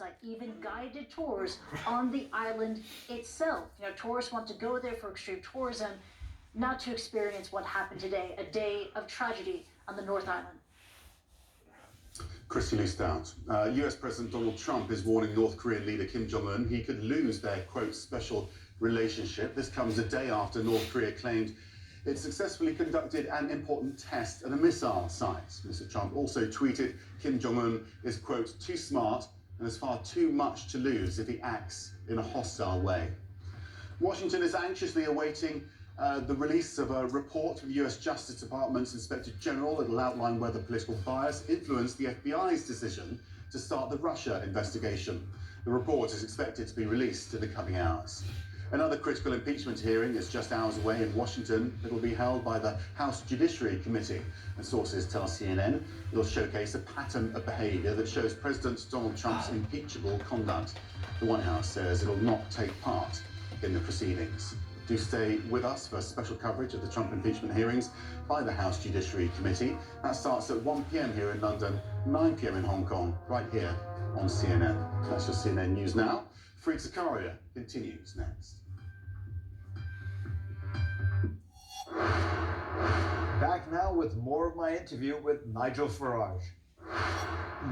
site, even guided tours on the island itself. Tourists want to go there for extreme tourism, not to experience what happened today, a day of tragedy on the North Island. Christy Stout. US President Donald Trump is warning North Korean leader Kim Jong-un he could lose their, quote, special relationship. This comes a day after North Korea claimed it successfully conducted an important test at a missile site. Mr. Trump also tweeted Kim Jong-un is, quote, too smart and has far too much to lose if he acts in a hostile way. Washington is anxiously awaiting the release of a report from the US Justice Department's Inspector General that will outline whether political bias influenced the FBI's decision to start the Russia investigation. The report is expected to be released in the coming hours. Another critical impeachment hearing is just hours away in Washington. It will be held by the House Judiciary Committee, and sources tell CNN it will showcase a pattern of behaviour that shows President Donald Trump's impeachable conduct. The White House says it will not take part in the proceedings. Do stay with us for special coverage of the Trump impeachment hearings by the House Judiciary Committee. That starts at 1 p.m. here in London, 9 p.m. in Hong Kong, right here on CNN. That's your CNN News Now. Fareed Zakaria continues next. Back now with more of my interview with Nigel Farage.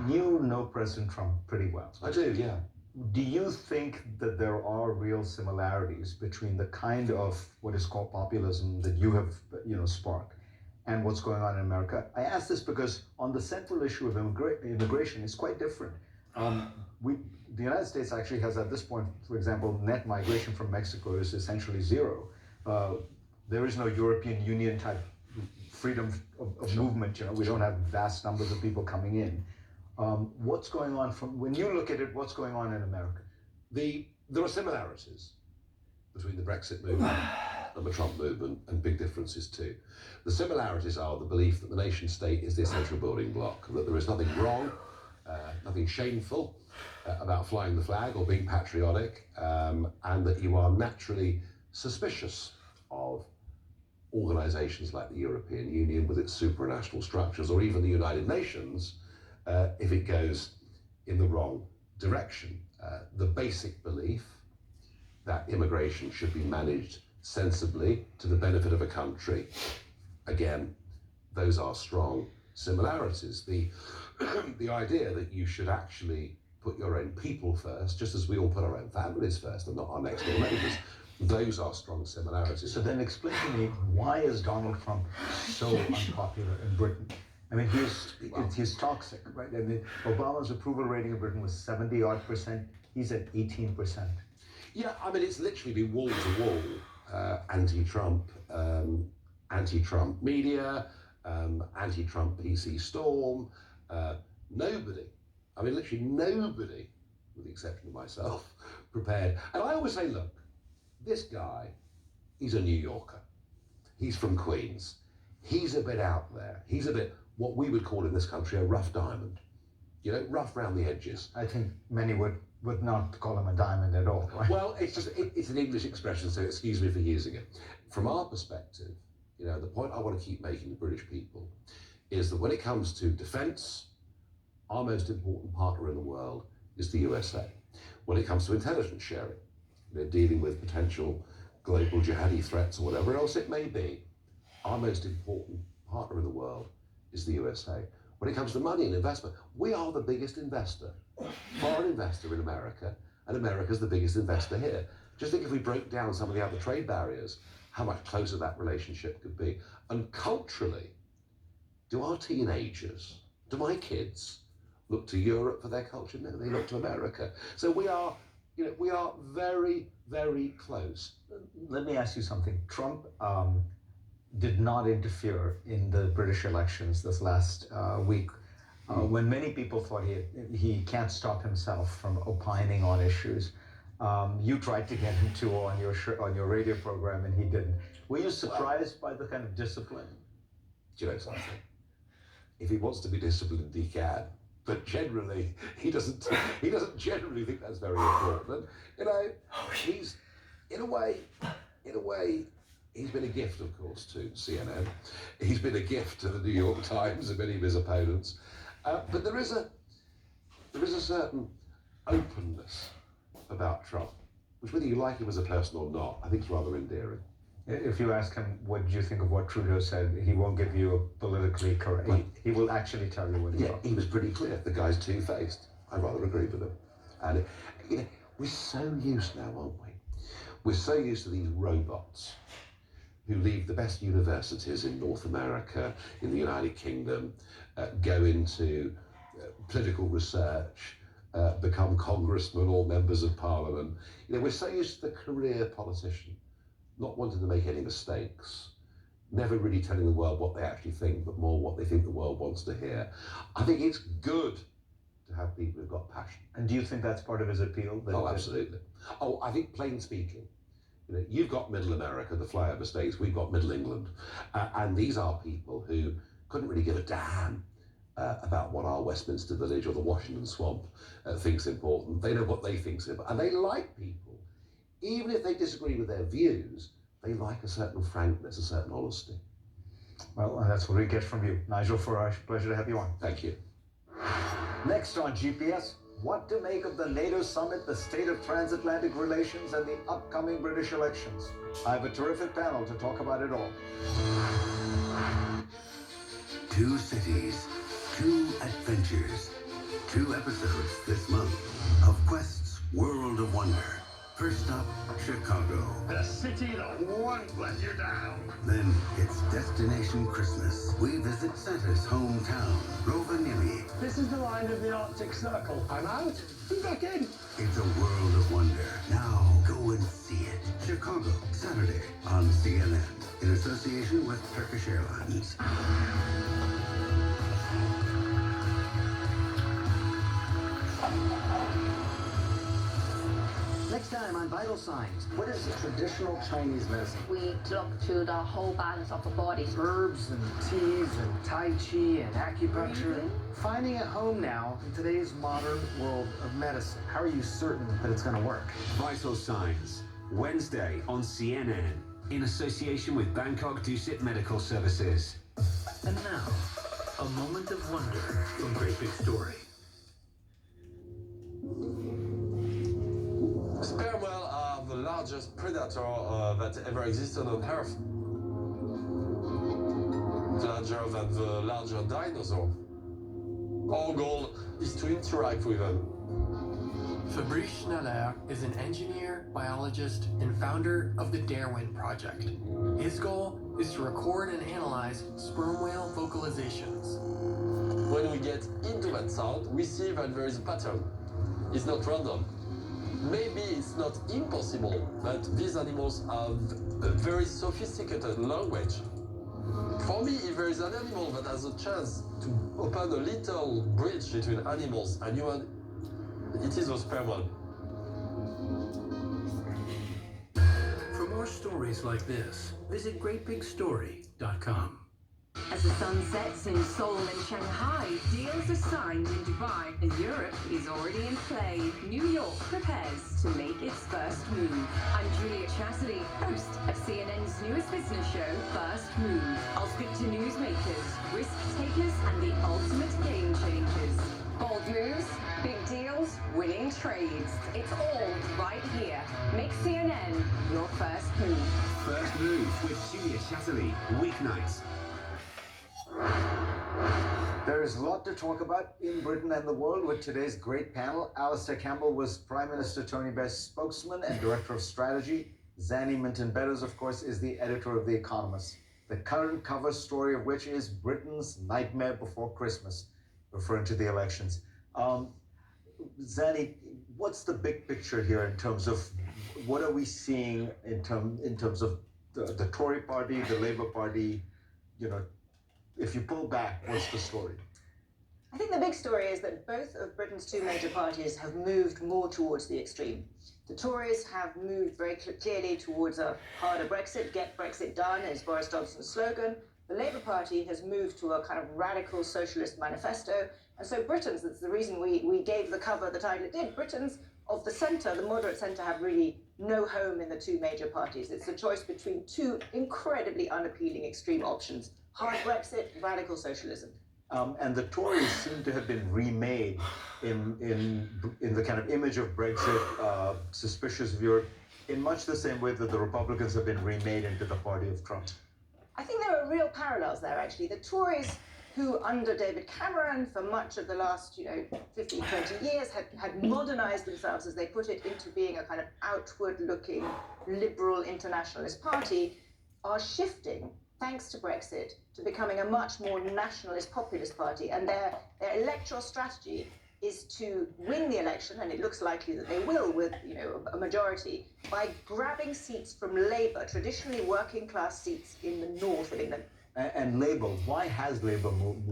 You know President Trump pretty well. I do, yeah. Do you think that there are real similarities between the kind of what is called populism that you have, sparked and what's going on in America? I ask this because on the central issue of immigration, it's quite different. The United States actually has at this point, for example, net migration from Mexico is essentially zero. There is no European Union type freedom of movement. We don't have vast numbers of people coming in. What's going on when you look at it, what's going on in America? There are similarities between the Brexit movement and the Trump movement, and big differences too. The similarities are the belief that the nation state is the essential building block, that there is nothing wrong, nothing shameful about flying the flag or being patriotic, and that you are naturally suspicious of organizations like the European Union with its supranational structures, or even the United Nations, if it goes in the wrong direction. The basic belief that immigration should be managed sensibly to the benefit of a country. Again, those are strong similarities. The idea that you should actually put your own people first, just as we all put our own families first and not our next door neighbors, those are strong similarities. So then explain to me, why is Donald Trump so unpopular in Britain? I mean, he's toxic, right? I mean, Obama's approval rating in Britain was 70-odd%. He's at 18%. Yeah, I mean, it's literally been wall to wall anti-Trump media, anti-Trump PC storm. Nobody, I mean, literally nobody, with the exception of myself, prepared. And I always say, look, this guy, he's a New Yorker. He's from Queens. He's a bit out there. He's a bit what we would call in this country a rough diamond. Rough round the edges. I think many would not call him a diamond at all. Right? Well, it's an English expression, so excuse me for using it. From our perspective, the point I want to keep making to British people is that when it comes to defence, our most important partner in the world is the USA. When it comes to intelligence sharing, dealing with potential global jihadi threats or whatever else it may be, our most important partner in the world is the USA. When it comes to money and investment, we are the biggest investor, foreign investor in America, and America's the biggest investor here. Just think if we broke down some of the other trade barriers, how much closer that relationship could be. And culturally, do our teenagers, do my kids look to Europe for their culture? No, they look to America. So we are very, very close. Let me ask you something. Trump did not interfere in the British elections this last week, when many people thought he can't stop himself from opining on issues. You tried to get him to on your radio program, and he didn't. Were you surprised by the kind of discipline? Do you know something? If he wants to be disciplined, he can. But generally, he doesn't generally think that's very important. He's in a way, he's been a gift, of course, to CNN. He's been a gift to the New York Times and many of his opponents. But there is a certain openness about Trump, which whether you like him as a person or not, I think is rather endearing. If you ask him, what did you think of what Trudeau said, he won't give you a politically correct, he will actually tell you what he thought. He was pretty clear. The guy's two-faced. I rather agree with him. And, we're so used now, aren't we? We're so used to these robots who leave the best universities in North America, in the United Kingdom, go into political research, become congressmen or members of parliament. We're so used to the career politician, not wanting to make any mistakes, never really telling the world what they actually think, but more what they think the world wants to hear. I think it's good to have people who've got passion. And do you think that's part of his appeal? Oh, absolutely. Oh, I think plain speaking, you've got middle America, the flyover states, we've got middle England. And these are people who couldn't really give a damn about what our Westminster Village or the Washington Swamp thinks important. They know what they think's important. And they like people. Even if they disagree with their views, they like a certain frankness, a certain honesty. Well, and that's what we get from you. Nigel Farage, pleasure to have you on. Thank you. Next on GPS, what to make of the NATO summit, the state of transatlantic relations, and the upcoming British elections. I have a terrific panel to talk about it all. Two cities, two adventures, 2 episodes this month of Quest's World of Wonder. First up, Chicago. The city that won't let you down. Then it's Destination Christmas. We visit Santa's hometown, Rovaniemi. This is the line of the Arctic Circle. I'm out. Be back in. It's a world of wonder. Now go and see it. Chicago, Saturday on CNN in association with Turkish Airlines. Next time on Vital Signs, what is traditional Chinese medicine? We look to the whole balance of the body. Herbs and teas and Tai Chi and acupuncture. Finding a home now in today's modern world of medicine. How are you certain that it's going to work? Vital Signs, Wednesday on CNN, in association with Bangkok Dusit Medical Services. And now, a moment of wonder from Great Big Story. Sperm whales are the largest predator that ever existed on Earth. Larger than the larger dinosaur. Our goal is to interact with them. Fabrice Schneller is an engineer, biologist, and founder of the Darwin Project. His goal is to record and analyze sperm whale vocalizations. When we get into that sound, we see that there is a pattern. It's not random. Maybe it's not impossible, but these animals have a very sophisticated language. For me, if there is an animal that has a chance to open a little bridge between animals and humans, it is the sperm whale. For more stories like this, visit GreatBigStory.com. As the sun sets in Seoul and Shanghai, deals are signed in Dubai, and Europe is already in play. New York prepares to make its first move. I'm Julia Chastity, host of CNN's newest business show, First Move. I'll speak to newsmakers, risk takers, and the ultimate game changers. Bold moves, big deals, winning trades. It's all right here. Make CNN your first move. First Move with Julia Chatterley, weeknights. There is a lot to talk about in Britain and the world with today's great panel. Alistair Campbell was Prime Minister Tony Blair's spokesman and Director of Strategy. Zanny Minton-Beddoes, of course, is the editor of The Economist, the current cover story of which is Britain's Nightmare Before Christmas, referring to the elections. Zanny, what's the big picture here in terms of what are we seeing in terms of the Tory party, the Labour Party, if you pull back, what's the story? I think the big story is that both of Britain's 2 major parties have moved more towards the extreme. The Tories have moved very clearly towards a harder Brexit, get Brexit done is Boris Johnson's slogan. The Labour Party has moved to a kind of radical socialist manifesto. And so Britons, that's the reason we gave the cover the title it did, Britons of the centre, the moderate centre, have really no home in the 2 major parties. It's a choice between 2 incredibly unappealing extreme options. Hard Brexit, radical socialism. And the Tories seem to have been remade in the kind of image of Brexit, suspicious of Europe, in much the same way that the Republicans have been remade into the party of Trump. I think there are real parallels there, actually. The Tories, who under David Cameron for much of the last 15, 20 years had modernized themselves, as they put it, into being a kind of outward-looking liberal internationalist party, are shifting, thanks to Brexit, to becoming a much more nationalist populist party. And their electoral strategy is to win the election, and it looks likely that they will with a majority, by grabbing seats from Labour, traditionally working class seats in the north of England. And Labour, why has Labour moved